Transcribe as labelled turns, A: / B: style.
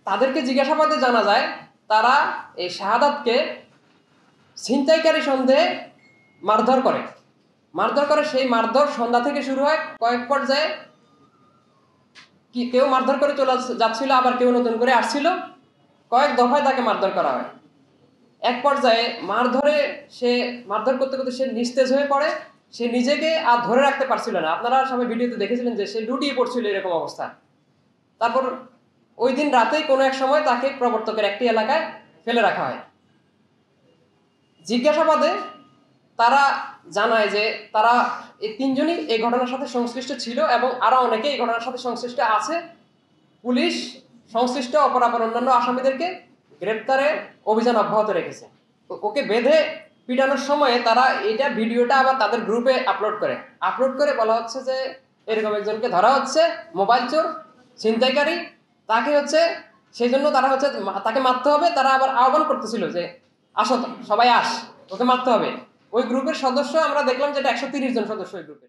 A: তাদেরকে জিজ্ঞাসাবাদে জানা যায় তারা এই শাহাদাতকে ছিনতাইকারী সন্দেহে মারধর করে। সেই মারধর সন্ধ্যা থেকে শুরু হয়, কয়েক পর্যায়ে কেউ মারধর করে চলে যাচ্ছিল, আবার কেউ নতুন করে আসছিল, কয়েক দফায় তাকে মারধর করা হয়। এক পর্যায়ে মারধর করতে করতে সে নিস্তেজ হয়ে পড়ে, সে নিজেকে আর ধরে রাখতে পারছিল না। আপনারা সবাই ভিডিওতে দেখেছিলেন যে সে লুটিয়ে পড়ছিল এরকম অবস্থা। তারপর ওই দিন রাতেই কোনো এক সময় তাকে প্রবর্তকের একটি এলাকায় ফেলে রাখা হয়। জিজ্ঞাসাবাদে তারা জানায় যে তারা এই তিনজনই এই ঘটনার সাথে সংশ্লিষ্ট ছিল এবং আরো অনেকে এই ঘটনার সাথে সংশ্লিষ্ট আছে। পুলিশ সংশ্লিষ্ট অপরাপর অন্যান্য আসামিদেরকে গ্রেপ্তারে অভিযান অব্যাহত রেখেছে। ওকে বেঁধে পিটানোর সময় তারা এটা ভিডিওটা আবার তাদের গ্রুপে আপলোড করে বলা হচ্ছে যে এরকম একজনকে ধরা হচ্ছে, মোবাইল চোর, ছিনতাইকারী, তাকে সেই জন্য তারা তাকে মারতে হবে। তারা আবার আহ্বান করতেছিল যে আসো সবাই ওকে মারতে হবে। ওই গ্রুপের সদস্য আমরা দেখলাম যে 130 জন সদস্য ওই গ্রুপে।